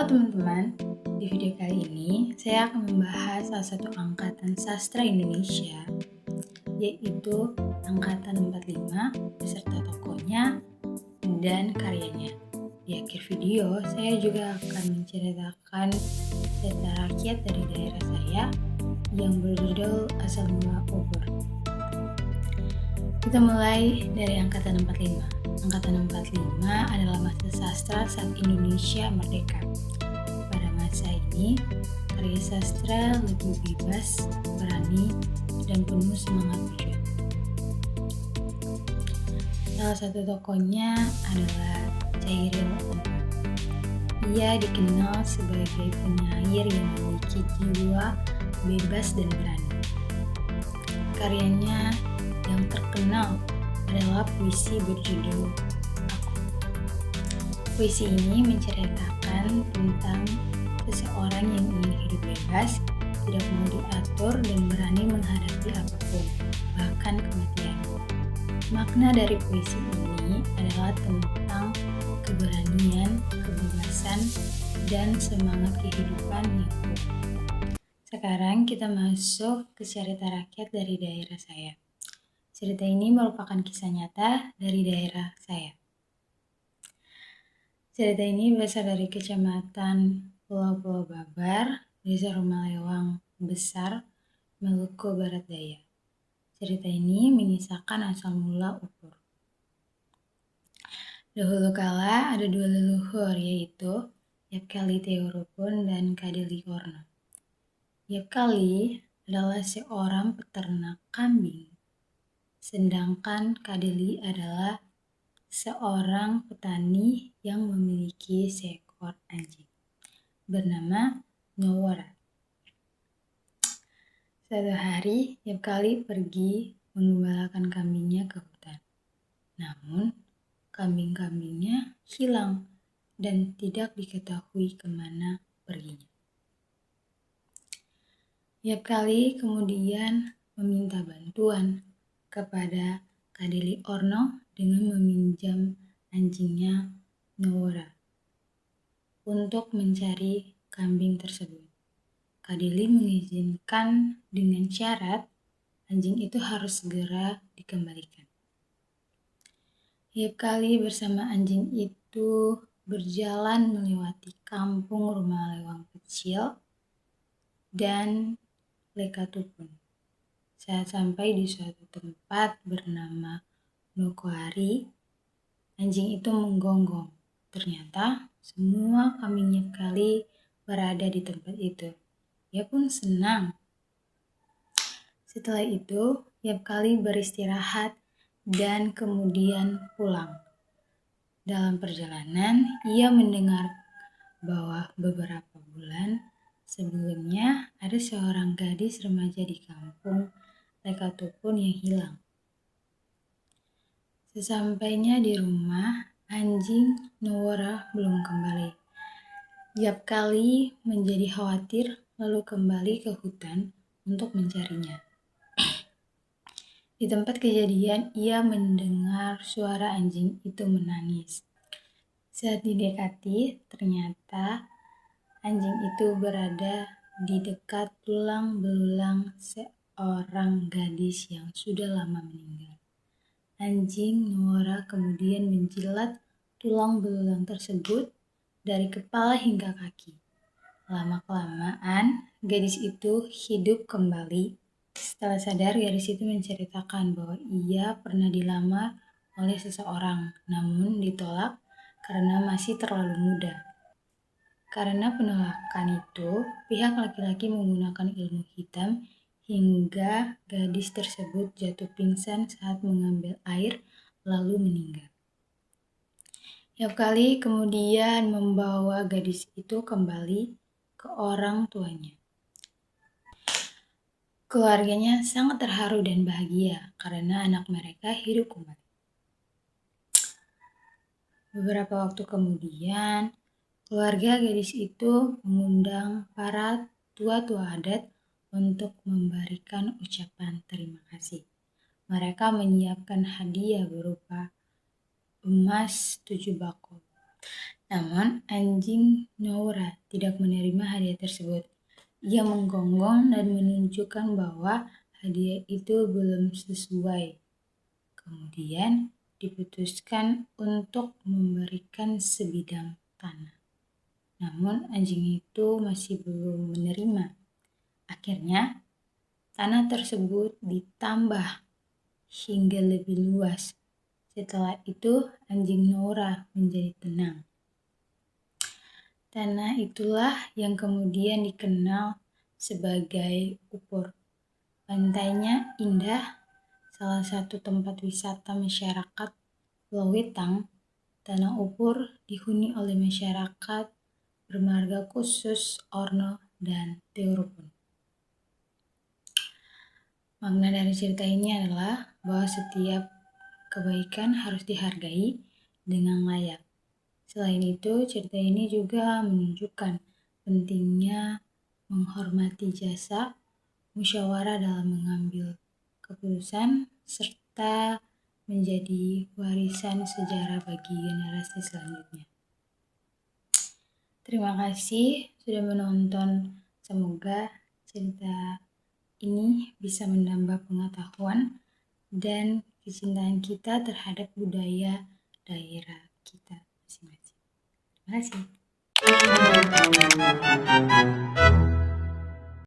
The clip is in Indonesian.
teman-teman, di video kali ini saya akan membahas salah satu angkatan sastra Indonesia, yaitu angkatan 45 beserta tokohnya dan karyanya. Di akhir video, saya juga akan menceritakan cerita rakyat dari daerah saya yang berjudul Asal Mula Obor. Kita mulai dari angkatan 45. Angkatan 45 adalah masa sastra saat Indonesia merdeka. Pada masa ini, karya sastra lebih bebas, berani, dan penuh semangat berjuang. Salah satu tokohnya adalah Chairil Anwar. Ia dikenal sebagai penyair yang memiliki jiwa bebas dan berani. Karyanya yang terkenal adalah puisi berjudul Aku. Puisi ini menceritakan tentang seseorang yang ingin hidup bebas, tidak mau diatur dan berani menghadapi apapun, bahkan kematian. Makna dari puisi ini adalah tentang keberanian, kebebasan, dan semangat kehidupan yang kuat. Sekarang kita masuk ke cerita rakyat dari daerah saya. Cerita ini merupakan kisah nyata dari daerah saya. Cerita ini berasal dari Kecamatan Pulau Babar, Desa Rumalewang Besar, Maluku Barat Daya. Cerita ini mengisahkan asal mula Obor. Dahulu kala ada dua leluhur, yaitu Yapkali Teorupun dan Kadeli Korno. Yapkali adalah seorang peternak kambing, sedangkan Kadeli adalah seorang petani yang memiliki seekor anjing bernama Nyowora. Suatu hari, Yapkali pergi mengembalakan kambingnya ke hutan. Namun, kambing-kambingnya hilang dan tidak diketahui kemana perginya. Yapkali kemudian meminta bantuan kepada Kadeli Orno dengan meminjam anjingnya Nyowora untuk mencari kambing tersebut. Kadeli mengizinkan dengan syarat anjing itu harus segera dikembalikan. Yapkali bersama anjing itu berjalan melewati kampung Rumalewang kecil dan Lekatupun. Saat sampai di suatu tempat bernama Nokoari, anjing itu menggonggong. Ternyata semua kambing Yapkali berada di tempat itu. Ia pun senang. Setelah itu, Yapkali beristirahat dan kemudian pulang. Dalam perjalanan, ia mendengar bahwa beberapa bulan sebelumnya ada seorang gadis remaja di kampung Lekatupun yang hilang. Sesampainya di rumah, anjing Nyowora belum kembali. Yapkali menjadi khawatir lalu kembali ke hutan untuk mencarinya. Di tempat kejadian, ia mendengar suara anjing itu menangis. Saat didekati, ternyata anjing itu berada di dekat tulang belulang seorang gadis yang sudah lama meninggal. Anjing Nyowora kemudian menjilat tulang belulang tersebut dari kepala hingga kaki. Lama-kelamaan, gadis itu hidup kembali. Setelah sadar, gadis itu menceritakan bahwa ia pernah dilamar oleh seseorang, namun ditolak karena masih terlalu muda. Karena penolakan itu, pihak laki-laki menggunakan ilmu hitam hingga gadis tersebut jatuh pingsan saat mengambil air lalu meninggal. Yapkali kemudian membawa gadis itu kembali ke orang tuanya. Keluarganya sangat terharu dan bahagia karena anak mereka hidup kembali. Beberapa waktu kemudian, keluarga gadis itu mengundang para tua-tua adat untuk memberikan ucapan terima kasih. Mereka menyiapkan hadiah berupa emas 7 bako. Namun, anjing Nora tidak menerima hadiah tersebut. Ia menggonggong dan menunjukkan bahwa hadiah itu belum sesuai. Kemudian, diputuskan untuk memberikan sebidang tanah. Namun, anjing itu masih belum menerima. Akhirnya, tanah tersebut ditambah hingga lebih luas. Setelah itu, anjing Nora menjadi tenang. Tanah itulah yang kemudian dikenal sebagai Upor. Pantainya indah, salah satu tempat wisata masyarakat Pulau Wetang. Tanah Upor dihuni oleh masyarakat bermarga khusus Orno dan Teoropun. Makna dari cerita ini adalah bahwa setiap kebaikan harus dihargai dengan layak. Selain itu, cerita ini juga menunjukkan pentingnya menghormati jasa, musyawarah dalam mengambil keputusan, serta menjadi warisan sejarah bagi generasi selanjutnya. Terima kasih sudah menonton. Semoga cerita ini bisa menambah pengetahuan dan kecintaan kita terhadap budaya daerah kita masing-masing. Terima kasih.